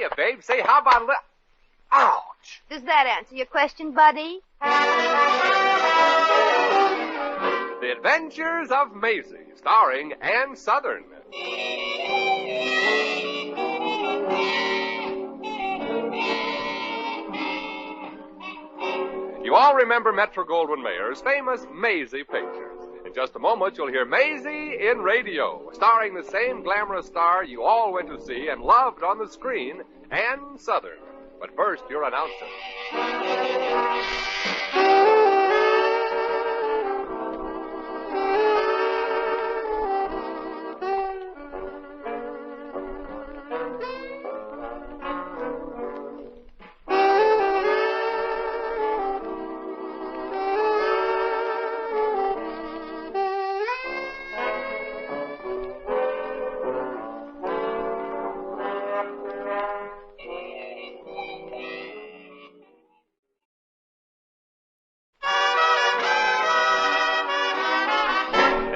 Hiya, babe. Say, how about a little... Ouch! Does that answer your question, buddy? The Adventures of Maisie, starring Ann Southern. You all remember Metro-Goldwyn-Mayer's famous Maisie pictures. In just a moment, you'll hear Maisie in radio, starring the same glamorous star you all went to see and loved on the screen, Ann Southern. But first, your announcer.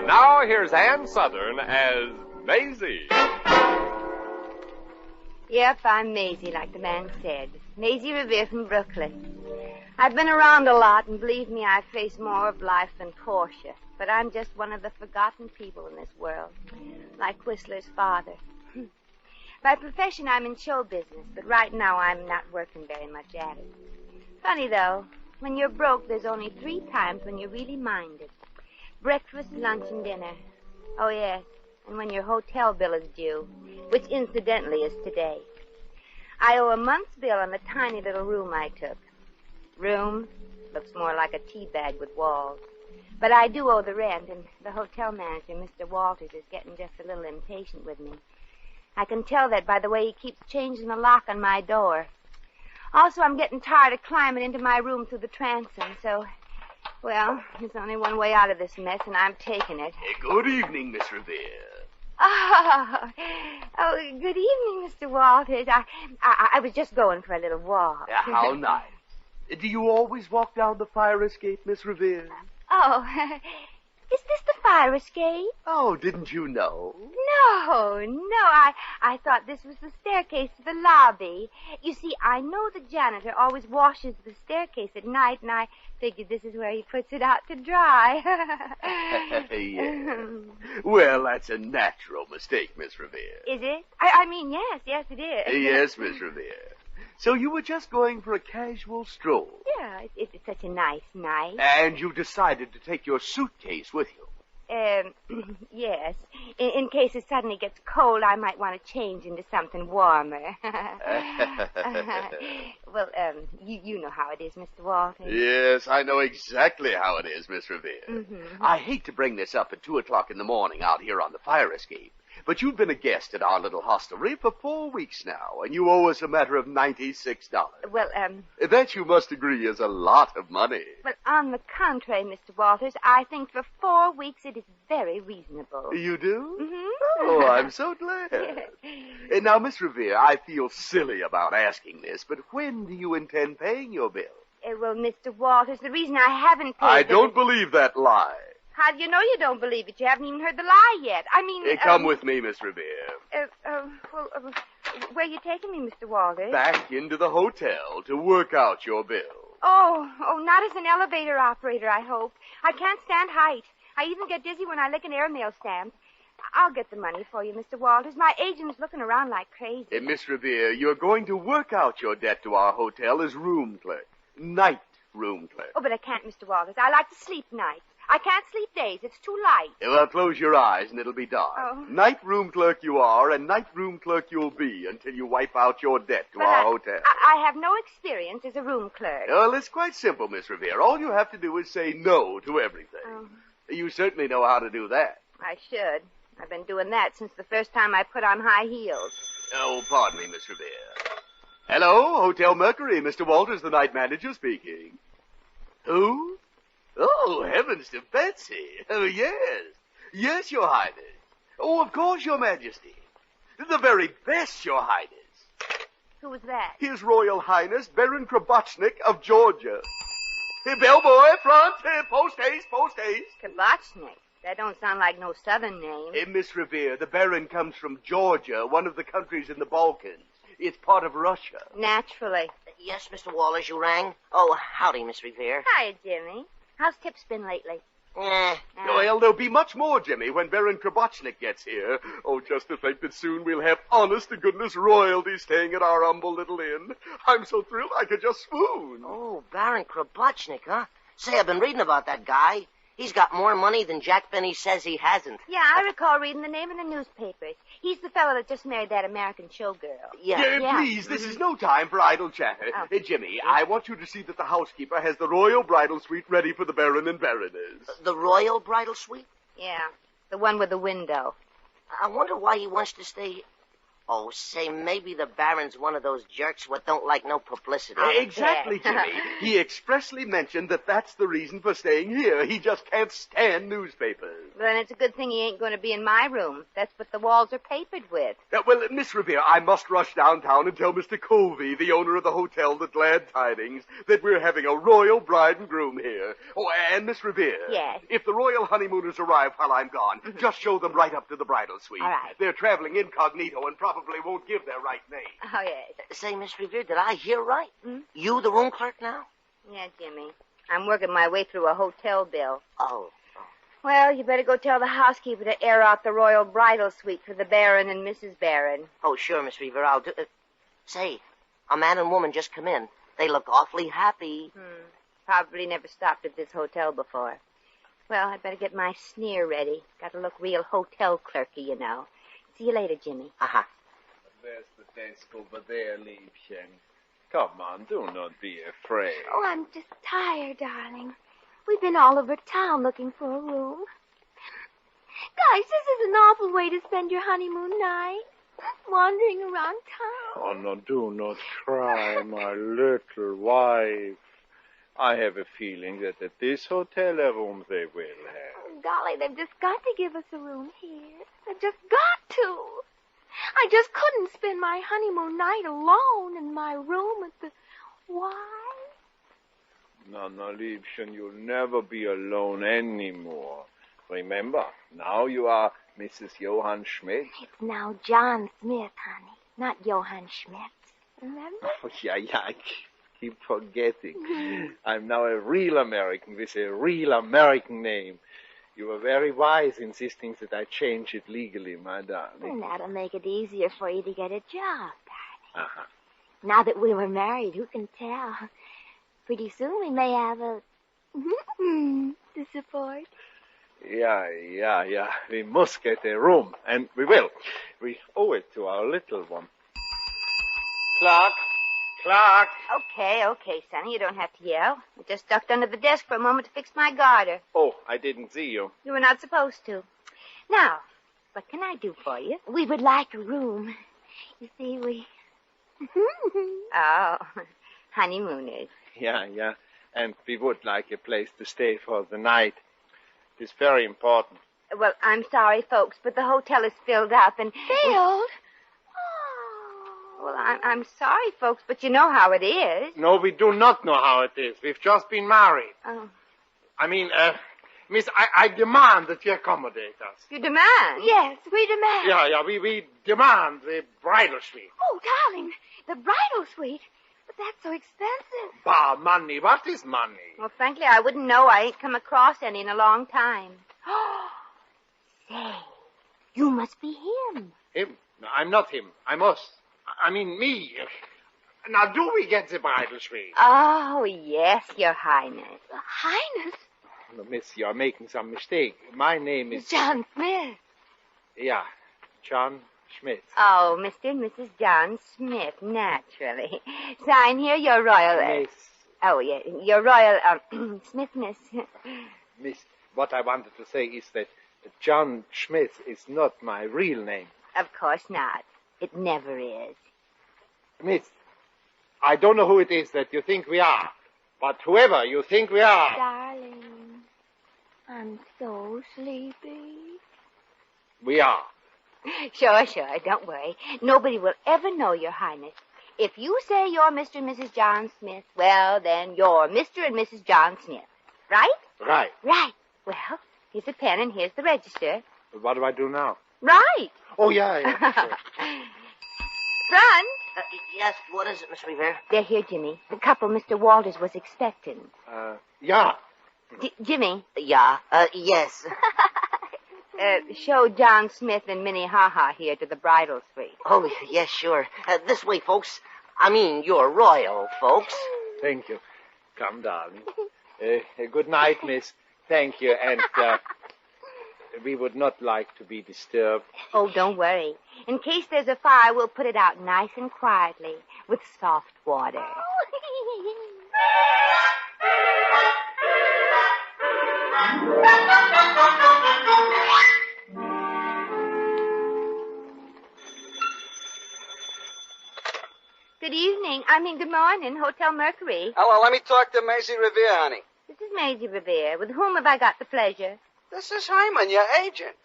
Now, here's Ann Southern as Maisie. Yep, I'm Maisie, like the man said. Maisie Revere from Brooklyn. I've been around a lot, and believe me, I've faced more of life than Portia. But I'm just one of the forgotten people in this world, like Whistler's father. By profession, I'm in show business, but right now I'm not working very much at it. Funny, though, when you're broke, there's only 3 times when you really mind it. Breakfast, lunch, and dinner. Oh, yes, and when your hotel bill is due, which incidentally is today. I owe a month's bill on the tiny little room I took. Room? Looks more like a tea bag with walls. But I do owe the rent, and the hotel manager, Mr. Walters, is getting just a little impatient with me. I can tell that by the way he keeps changing the lock on my door. Also, I'm getting tired of climbing into my room through the transom, so... Well, there's only one way out of this mess, and I'm taking it. Good evening, Miss Revere. Oh, good evening, Mr. Walters. I was just going for a little walk. How nice. Do you always walk down the fire escape, Miss Revere? Oh, is this the fire escape? Oh, didn't you know? No. I thought this was the staircase to the lobby. You see, I know the janitor always washes the staircase at night, and I figured this is where he puts it out to dry. Yes. Well, that's a natural mistake, Miss Revere. Is it? I mean, yes, it is. Yes, Miss Revere. So you were just going for a casual stroll? Yeah, it's such a nice night. And you decided to take your suitcase with you? Yes. In case it suddenly gets cold, I might want to change into something warmer. Well, you know how it is, Mr. Walters. Yes, I know exactly how it is, Miss Revere. Mm-hmm. I hate to bring this up at 2 o'clock in the morning out here on the fire escape, but you've been a guest at our little hostelry for 4 weeks now, and you owe us a matter of $96. Well, That, you must agree, is a lot of money. But on the contrary, Mr. Walters, I think for 4 weeks it is very reasonable. You do? Mm-hmm. Oh, I'm so glad. Now, Miss Revere, I feel silly about asking this, but when do you intend paying your bill? Well, Mr. Walters, the reason I haven't paid I don't believe that lie. How do you know you don't believe it? You haven't even heard the lie yet. I mean... Come with me, Miss Revere. Where are you taking me, Mr. Walters? Back into the hotel to work out your bill. Oh, not as an elevator operator, I hope. I can't stand height. I even get dizzy when I lick an airmail stamp. I'll get the money for you, Mr. Walters. My agent's looking around like crazy. Miss Revere, you're going to work out your debt to our hotel as room clerk. Night room clerk. Oh, but I can't, Mr. Walters. I like to sleep nights. I can't sleep days. It's too light. Well, close your eyes and it'll be dark. Oh. Night room clerk you are, and night room clerk you'll be until you wipe out your debt to our hotel. I have no experience as a room clerk. Well, it's quite simple, Miss Revere. All you have to do is say no to everything. Oh. You certainly know how to do that. I should. I've been doing that since the first time I put on high heels. Oh, pardon me, Miss Revere. Hello, Hotel Mercury. Mr. Walters, the night manager, speaking. Who? Oh, heavens to Betsy. Oh, yes. Yes, Your Highness. Oh, of course, Your Majesty. The very best, Your Highness. Who was that? His Royal Highness, Baron Krabotchnik of Georgia. Hey, bellboy, front. Post haste, post haste. Krabotchnik. That don't sound like no southern name. Miss Revere, the Baron comes from Georgia, one of the countries in the Balkans. It's part of Russia. Naturally. Yes, Mr. Walters, you rang? Oh, howdy, Miss Revere. Hiya, Jimmy. How's Tip's been lately? Well, there'll be much more, Jimmy, when Baron Krabotchnik gets here. Oh, just to think that soon we'll have honest-to-goodness royalty staying at our humble little inn. I'm so thrilled I could just swoon. Oh, Baron Krabotchnik, huh? Say, I've been reading about that guy. He's got more money than Jack Benny says he hasn't. Yeah, I recall reading the name in the newspapers. He's the fellow that just married that American showgirl. Yeah. Please, this is no time for idle chatter. Oh. Jimmy, I want you to see that the housekeeper has the royal bridal suite ready for the Baron and Baroness. The Royal Bridal Suite? Yeah, the one with the window. I wonder why he wants to stay... Oh, say, maybe the Baron's one of those jerks what don't like no publicity. Exactly, Jimmy. He expressly mentioned that that's the reason for staying here. He just can't stand newspapers. Well, then it's a good thing he ain't going to be in my room. That's what the walls are papered with. Well, Miss Revere, I must rush downtown and tell Mr. Covey, the owner of the hotel, the glad tidings, that we're having a royal bride and groom here. Oh, and Miss Revere. Yes? If the royal honeymooners arrive while I'm gone, just show them right up to the bridal suite. All right. They're traveling incognito and probably won't give their right name. Oh, yes. Say, Miss Revere, did I hear right? You the room clerk now? Yeah, Jimmy. I'm working my way through a hotel bill. Oh. Well, you better go tell the housekeeper to air out the royal bridal suite for the Baron and Mrs. Baron. Oh, sure, Miss Revere, I'll do it. Say, a man and woman just come in. They look awfully happy. Probably never stopped at this hotel before. Well, I'd better get my sneer ready. Got to look real hotel clerky, you know. See you later, Jimmy. Uh-huh. There's the desk over there, Liebchen. Come on, do not be afraid. Oh, I'm just tired, darling. We've been all over town looking for a room. Guys, this is an awful way to spend your honeymoon night. Wandering around town. Oh, no, do not cry, my little wife. I have a feeling that at this hotel a room they will have. Oh, golly, they've just got to give us a room here. They've just got to. I just couldn't spend my honeymoon night alone in my room at the... Why? No, Liebchen, you'll never be alone anymore. Remember, now you are Mrs. Johann Schmidt. It's now John Smith, honey, not Johann Schmidt. Remember? Oh, yeah, I keep forgetting. I'm now a real American with a real American name. You were very wise insisting that I change it legally, my darling. And that'll make it easier for you to get a job, darling. Uh-huh. Now that we were married, who can tell? Pretty soon we may have a... to support. Yeah. We must get a room, and we will. We owe it to our little one. Clerk! Okay, Sonny, you don't have to yell. I just ducked under the desk for a moment to fix my garter. Oh, I didn't see you. You were not supposed to. Now, what can I do for you? We would like a room. You see, we... Oh, honeymooners. Yeah. And we would like a place to stay for the night. It's very important. Well, I'm sorry, folks, but the hotel is filled up and... Filled? Well, I'm sorry, folks, but you know how it is. No, we do not know how it is. We've just been married. Oh. I mean, Miss, I demand that you accommodate us. You demand? Yes, we demand. Yeah, we demand the bridal suite. Oh, darling, the bridal suite. But that's so expensive. Bah, money. What is money? Well, frankly, I wouldn't know. I ain't come across any in a long time. Say, you must be him. Him? No, I'm not him. I'm us. I mean, me. Now, do we get the bridal suite? Oh, yes, Your Highness. Highness? No, miss, you're making some mistake. My name is... John Smith. Yeah, John Schmidt. Oh, Mr. and Mrs. John Smith, naturally. Sign here your royal... Miss. Oh, yeah, your royal, Smith, miss. Miss, what I wanted to say is that John Schmidt is not my real name. Of course not. It never is. Miss, I don't know who it is that you think we are, but whoever you think we are... Darling, I'm so sleepy. We are. Sure. Don't worry. Nobody will ever know, Your Highness. If you say you're Mr. and Mrs. John Smith, well, then you're Mr. and Mrs. John Smith. Right? Right. Right. Well, here's a pen and here's the register. What do I do now? Right. Oh, yeah. Sure. Front. Yes, what is it, Miss Revere? They're here, Jimmy. The couple Mr. Walters was expecting. Yeah. Jimmy, Yeah, yes. show John Smith and Minnie Ha-Ha here to the bridal suite. Oh, yes, sure. This way, folks. I mean, you're royal, folks. Thank you. Come, darling. Good night, miss. Thank you. And we would not like to be disturbed. Oh, don't worry. In case there's a fire, we'll put it out nice and quietly with soft water. Good evening. Good morning. Hotel Mercury. Hello, let me talk to Maisie Revere, honey. This is Maisie Revere. With whom have I got the pleasure? This is Hyman, your agent.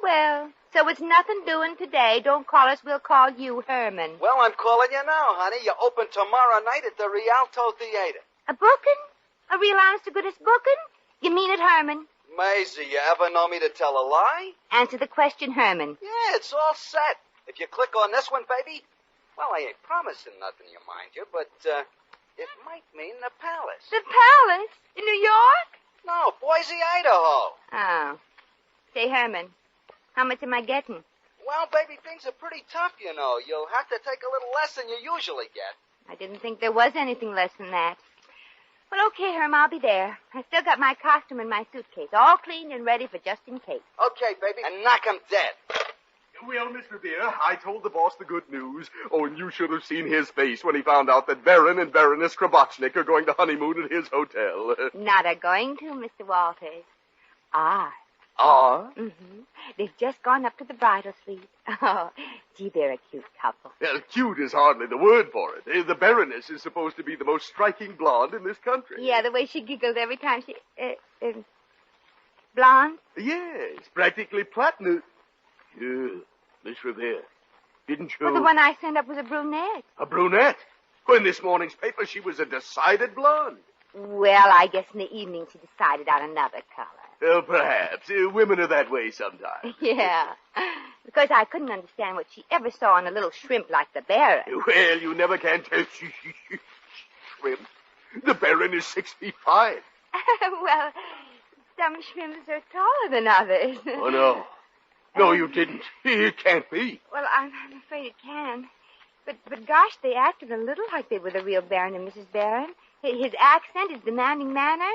Well. So it's nothing doing today. Don't call us. We'll call you Herman. Well, I'm calling you now, honey. You're open tomorrow night at the Rialto Theater. A booking? A real honest-to-goodness booking? You mean it, Herman? Maisie, you ever know me to tell a lie? Answer the question, Herman. Yeah, it's all set. If you click on this one, baby, well, I ain't promising nothing, you mind you, but it might mean the Palace. The Palace? In New York? No, Boise, Idaho. Oh. Say, Herman, how much am I getting? Well, baby, things are pretty tough, you know. You'll have to take a little less than you usually get. I didn't think there was anything less than that. Well, okay, Herm, I'll be there. I still got my costume in my suitcase, all cleaned and ready for just in case. Okay, baby, and knock 'em dead. Well, Miss Revere, I told the boss the good news. Oh, and you should have seen his face when he found out that Baron and Baroness Krabotchnik are going to honeymoon at his hotel. Not a going to, Mr. Walters. Ah. Ah? Mm-hmm. They've just gone up to the bridal suite. Oh, gee, they're a cute couple. Well, cute is hardly the word for it. The Baroness is supposed to be the most striking blonde in this country. Yeah, the way she giggles every time she... blonde? Yes, practically platinum. Yeah, Miss Revere, didn't you... Well, the one I sent up was a brunette. A brunette? Well, in this morning's paper, she was a decided blonde. Well, I guess in the evening she decided on another color. Oh, perhaps. Women are that way sometimes. Yeah. Because I couldn't understand what she ever saw in a little shrimp like the Baron. Well, you never can tell. Shrimp. The Baron is 6'5". Well, some shrimps are taller than others. Oh, no. No, you didn't. It can't be. Well, I'm afraid it can. But gosh, they acted a little like they were the real Baron and Mrs. Baron. His accent, his demanding manner.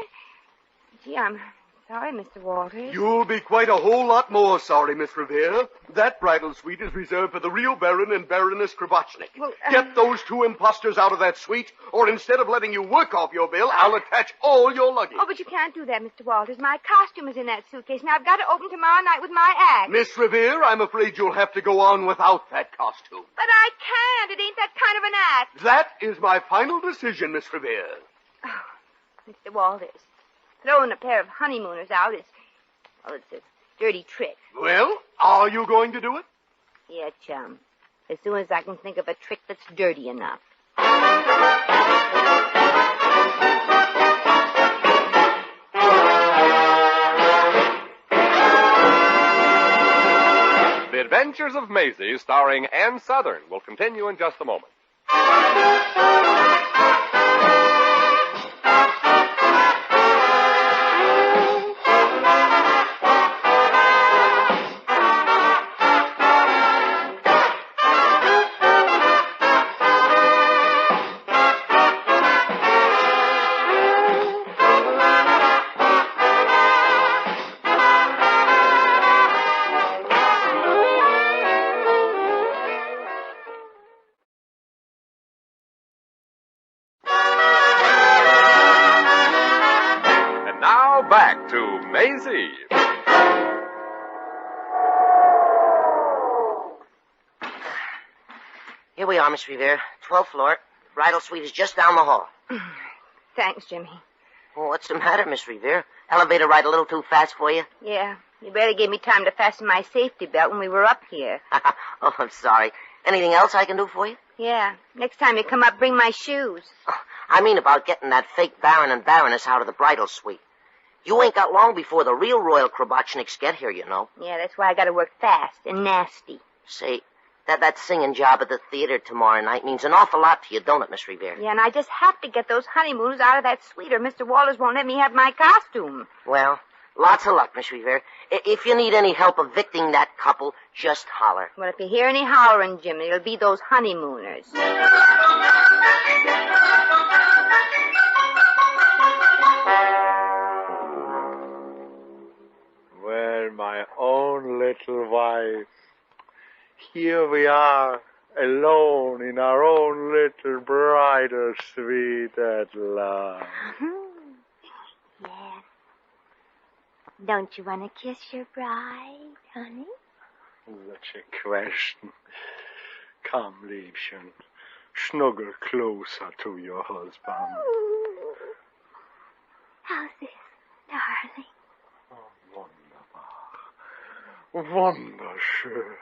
Gee, I'm sorry, Mr. Walters. You'll be quite a whole lot more sorry, Miss Revere. That bridal suite is reserved for the real Baron and Baroness Krabotchnik. Well, Get those two imposters out of that suite, or instead of letting you work off your bill, I'll attach all your luggage. Oh, but you can't do that, Mr. Walters. My costume is in that suitcase, and I've got to open tomorrow night with my act. Miss Revere, I'm afraid you'll have to go on without that costume. But I can't. It ain't that kind of an act. That is my final decision, Miss Revere. Oh, Mr. Walters, throwing a pair of honeymooners out is, well, it's a dirty trick. Well, are you going to do it? Yeah, chum. As soon as I can think of a trick that's dirty enough. The Adventures of Maisie, starring Ann Southern, will continue in just a moment. Back to Maisie. Here we are, Miss Revere. 12th floor. The bridal suite is just down the hall. Thanks, Jimmy. Well, what's the matter, Miss Revere? Elevator ride a little too fast for you? Yeah, you barely gave me time to fasten my safety belt when we were up here. Oh, I'm sorry. Anything else I can do for you? Yeah, next time you come up, bring my shoes. I mean about getting that fake Baron and Baroness out of the bridal suite. You ain't got long before the real Royal Krabotchniks get here, you know. Yeah, that's why I gotta work fast and nasty. Say, That singing job at the theater tomorrow night means an awful lot to you, don't it, Miss Revere? Yeah, and I just have to get those honeymooners out of that suite or Mr. Walters won't let me have my costume. Well, lots of luck, Miss Revere. If you need any help evicting that couple, just holler. Well, if you hear any hollering, Jimmy, it'll be those honeymooners. Well, my own little wife, here we are, alone in our own little bridal suite at last. Yes. Don't you want to kiss your bride, honey? Such a question. Come, Liebchen, snuggle closer to your husband. Ooh. How's this, darling? Oh, wunderbar. Wunderschön.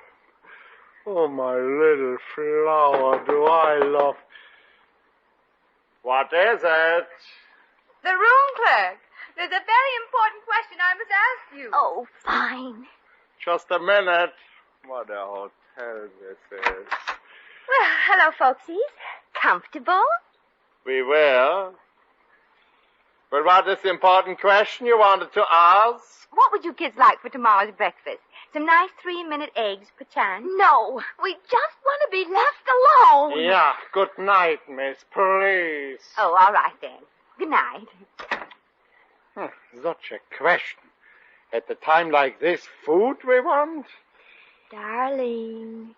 Oh, my little flower, do I love... What is it? The room clerk. There's a very important question I must ask you. Oh, fine. Just a minute. What a hotel this is. Well, hello, folksies. Comfortable? We will. But what is the important question you wanted to ask? What would you kids like for tomorrow's breakfast? Some nice 3-minute eggs, perchance? No, we just want to be left alone. Yeah, good night, miss, please. Oh, all right then. Good night. Such a question. At a time like this, food we want? Darling,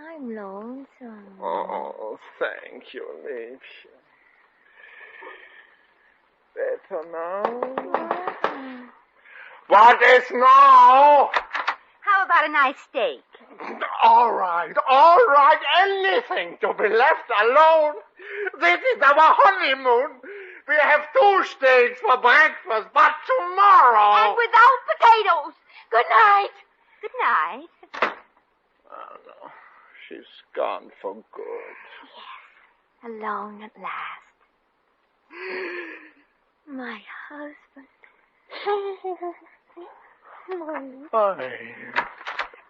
I'm lonesome. Oh, thank you, Liebchen. Better now? What is now? How about a nice steak? All right, anything to be left alone. This is our honeymoon. We have 2 steaks for breakfast, but tomorrow... And without potatoes. Good night. Good night. Oh, no. She's gone for good. Yes, alone at last. My husband. Fine.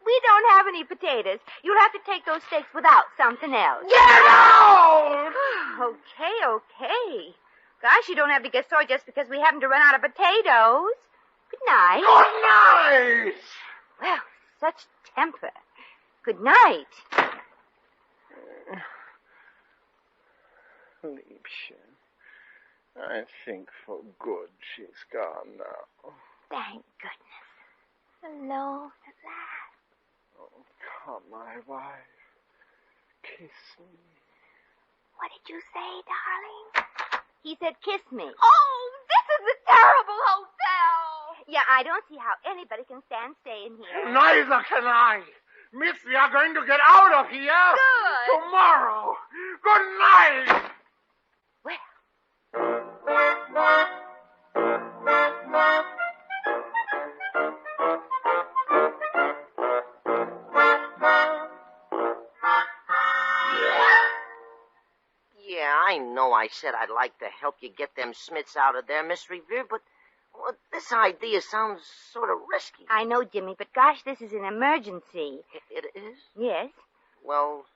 We don't have any potatoes. You'll have to take those steaks without something else. Get out! Okay. Gosh, you don't have to get sore just because we happen to run out of potatoes. Good night. Good night! Well, such temper. Good night. Liebchen, I think for good she's gone now. Thank goodness. Alone at last. Oh, come, my wife. Kiss me. What did you say, darling? He said kiss me. Oh, this is a terrible hotel. Yeah, I don't see how anybody can stand staying here. Neither can I. Miss, we are going to get out of here. Good. Tomorrow. Good night. Well, Yeah, I know I said I'd like to help you get them Smiths out of there, Miss Revere, but this idea sounds sort of risky. I know, Jimmy, but gosh, this is an emergency. It is? Yes? Well,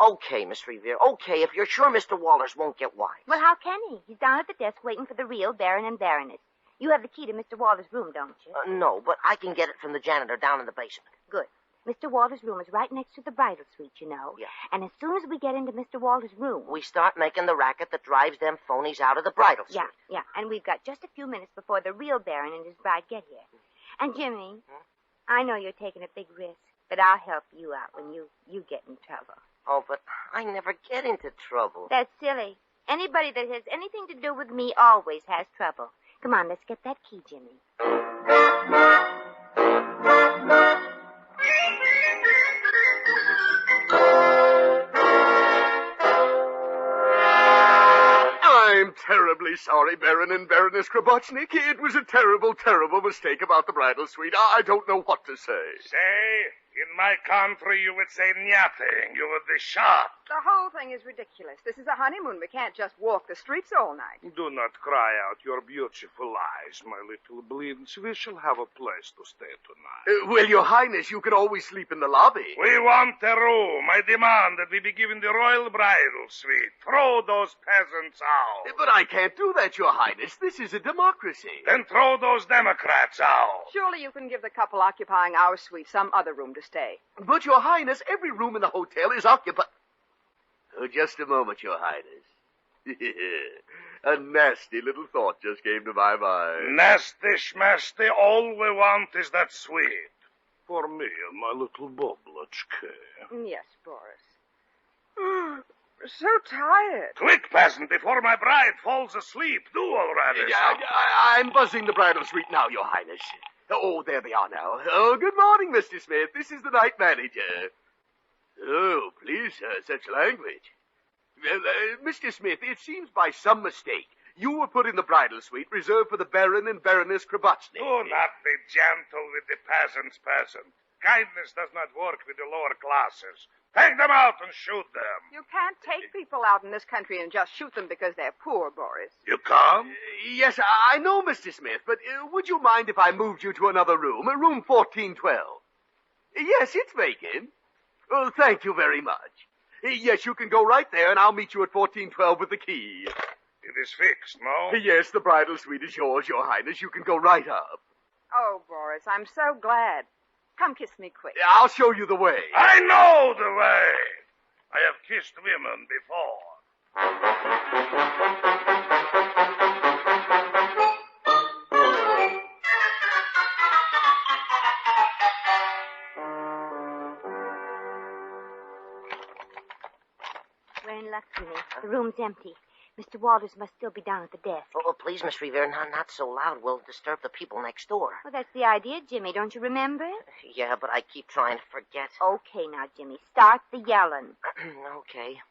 okay, Miss Revere. Okay, if you're sure Mr. Walters won't get wise. Well, how can he? He's down at the desk waiting for the real Baron and Baroness. You have the key to Mr. Walters' room, don't you? No, but I can get it from the janitor down in the basement. Good. Mr. Walters' room is right next to the bridal suite, you know. Yeah. And as soon as we get into Mr. Walters' room... We start making the racket that drives them phonies out of the bridal suite. Yeah. And we've got just a few minutes before the real Baron and his bride get here. And, Jimmy, I know you're taking a big risk, but I'll help you out when you get in trouble. Oh, but I never get into trouble. That's silly. Anybody that has anything to do with me always has trouble. Come on, let's get that key, Jimmy. I'm terribly sorry, Baron and Baroness Krabochnik. It was a terrible, terrible mistake about the bridal suite. I don't know what to say. Say, In my country, you would say nothing. You would be shot. The whole thing is ridiculous. This is a honeymoon. We can't just walk the streets all night. Do not cry out your beautiful eyes, my little blins. We shall have a place to stay tonight. Well, Your Highness, you can always sleep in the lobby. We want a room. I demand that we be given the royal bridal suite. Throw those peasants out. But I can't do that, Your Highness. This is a democracy. Then throw those Democrats out. Surely you can give the couple occupying our suite some other room to stay. But, Your Highness, every room in the hotel is occupied. Oh, just a moment, Your Highness. A nasty little thought just came to my mind. Nasty schmasty, all we want is that suite. For me and my little Boblochka. Yes, Boris. So tired. Quick, peasant, before my bride falls asleep. Do already. I'm buzzing the bridal suite now, Your Highness. Oh, there they are now. Oh, good morning, Mr. Smith. This is the night manager. Oh, please, sir, such language. Well, Mr. Smith, it seems by some mistake you were put in the bridal suite reserved for the Baron and Baroness Krabotsny. Do not be gentle with the peasants, peasant. Kindness does not work with the lower classes. Take them out and shoot them. You can't take people out in this country and just shoot them because they're poor, Boris. You come? Yes, I know, Mr. Smith, but would you mind if I moved you to another room, room 1412? Yes, it's vacant. Oh, thank you very much. Yes, you can go right there, and I'll meet you at 1412 with the key. It is fixed, no? Yes, the bridal suite is yours, Your Highness. You can go right up. Oh, Boris, I'm so glad. Come kiss me quick. I'll show you the way. I know the way. I have kissed women before. We're in luck, Jimmy. The room's empty. Mr. Walters must still be down at the desk. Oh, please, Miss Revere, not so loud. We'll disturb the people next door. Well, that's the idea, Jimmy. Don't you remember? Yeah, but I keep trying to forget. Okay, now, Jimmy. Start the yelling. Okay.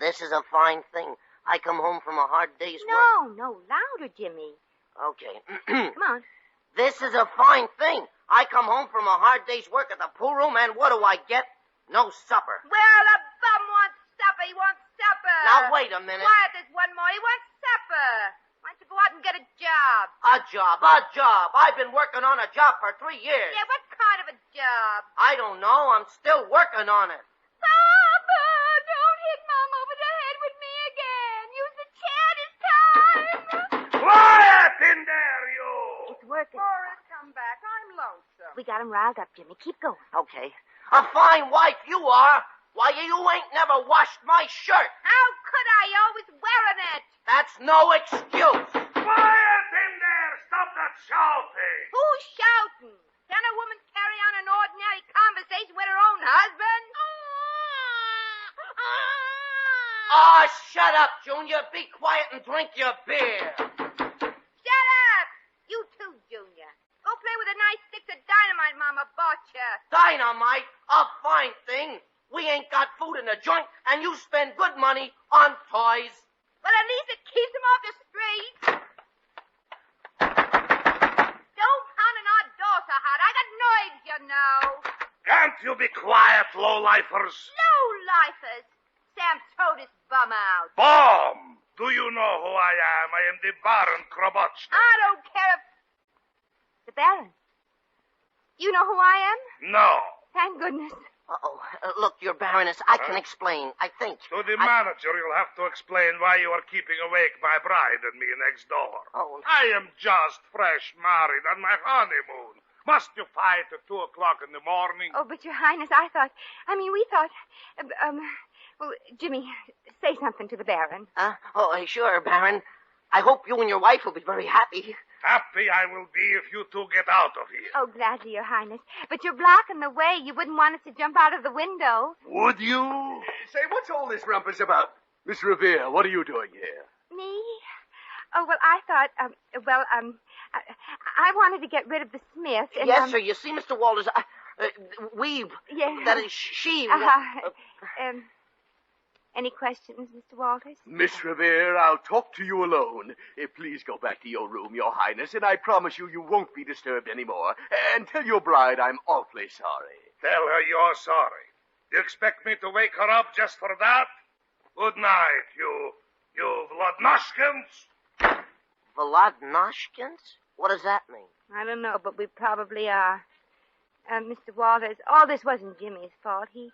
This is a fine thing. I come home from a hard day's work. No, louder, Jimmy. Okay. Come on. This is a fine thing. I come home from a hard day's work at the pool room, and what do I get? No supper. Well, the bum wants supper. He wants supper. Now, wait a minute. Quiet, there's one more. He wants supper. Why don't you go out and get a job? A job. I've been working on a job for 3 years. Yeah, what kind of a job? I don't know. I'm still working on it. Papa, don't hit Mom over the head with me again. Use the chair this time. Quiet in there, you! It's working. Boris, come back. I'm lonesome. We got him riled up, Jimmy. Keep going. Okay. A fine wife you are. Why, you ain't never washed my shirt. How could I? Always wearing it. That's no excuse. Quiet in there! Stop that shouting! Who's shouting? Can a woman carry on an ordinary conversation with her own husband? Shut up, Junior. Be quiet and drink your beer. Shut up! You too, Junior. Go play with the nice sticks of dynamite Mama bought you. Dynamite? A fine thing. We ain't got food in the joint, and you spend good money on toys. Well, at least it keeps them off the street. Don't pound on our door so hard. I got nerves, you know. Can't you be quiet, lowlifers? Low-lifers. Sam, throw this bum out. Bum! Do you know who I am? I am the Baron Krabotsny. I don't care if... The Baron. You know who I am? No. Thank goodness. Uh-oh. Look, your Baroness, I can explain, I think. To the manager, you'll have to explain why you are keeping awake my bride and me next door. Oh. I am just fresh married on my honeymoon. Must you fight at 2 o'clock in the morning? Oh, but Your Highness, we thought... well, Jimmy, say something to the Baron. Sure, Baron. I hope you and your wife will be very happy. Happy I will be if you two get out of here. Oh, gladly, Your Highness. But you're blocking the way. You wouldn't want us to jump out of the window. Would you? Say, what's all this rumpus about? Miss Revere, what are you doing here? Me? Oh, well, I thought, I wanted to get rid of the Smiths. And, yes, sir. You see, Mr. Walters, Yeah. That is, she... Any questions, Mr. Walters? Miss Revere, I'll talk to you alone. Please go back to your room, Your Highness, and I promise you won't be disturbed anymore. And tell your bride I'm awfully sorry. Tell her you're sorry. You expect me to wake her up just for that? Good night, you Vladnoshkins. Vladnoshkins? What does that mean? I don't know, but we probably are. Mr. Walters, all this wasn't Jimmy's fault. He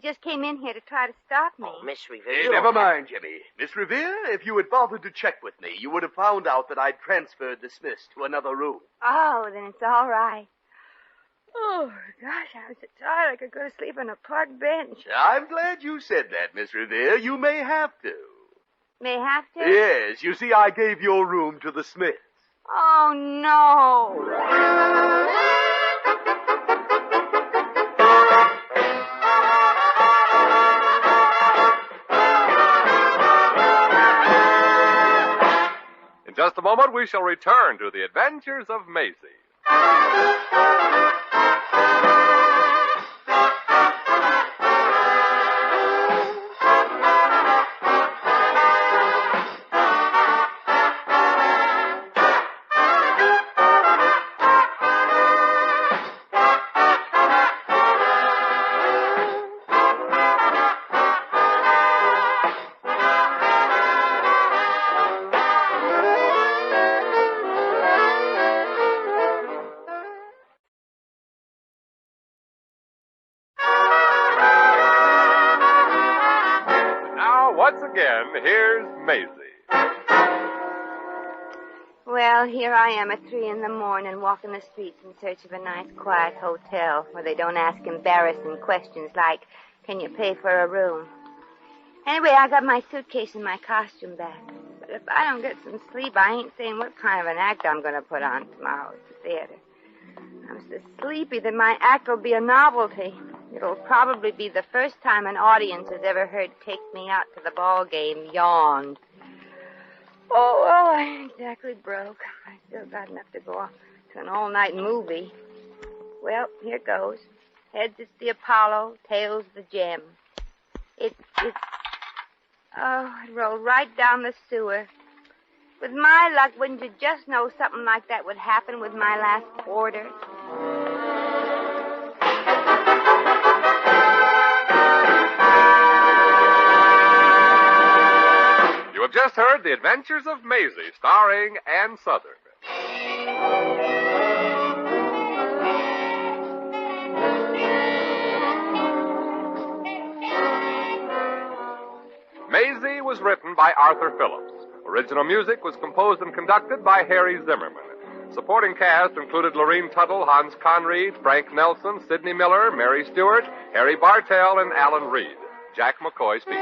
just came in here to try to stop me. Oh, Miss Revere, Hey, you never don't have- mind, Jimmy. Miss Revere, if you had bothered to check with me, you would have found out that I'd transferred the Smiths to another room. Oh, then it's all right. Oh, gosh, I was so tired I could go to sleep on a park bench. I'm glad you said that, Miss Revere. You may have to. May have to? Yes, you see, I gave your room to the Smiths. Oh, no. In just a moment, we shall return to the adventures of Maisie. Once again, here's Maisie. Well, here I am at 3 a.m, walking the streets in search of a nice, quiet hotel where they don't ask embarrassing questions like, can you pay for a room? Anyway, I got my suitcase and my costume back. But if I don't get some sleep, I ain't saying what kind of an act I'm going to put on tomorrow at the theater. I'm so sleepy that my act will be a novelty. It'll probably be the first time an audience has ever heard Take Me Out to the Ball Game yawned. Oh, well, I ain't exactly broke. I still got enough to go to an all-night movie. Well, here goes. Heads, it's the Apollo. Tails, the Gem. It rolled right down the sewer. With my luck, wouldn't you just know something like that would happen with my last order? You have just heard The Adventures of Maisie, starring Ann Sothern. Maisie was written by Arthur Phillips. Original music was composed and conducted by Harry Zimmerman. Supporting cast included Lorene Tuttle, Hans Conried, Frank Nelson, Sidney Miller, Mary Stewart, Harry Bartell, and Alan Reed. Jack McCoy speaking.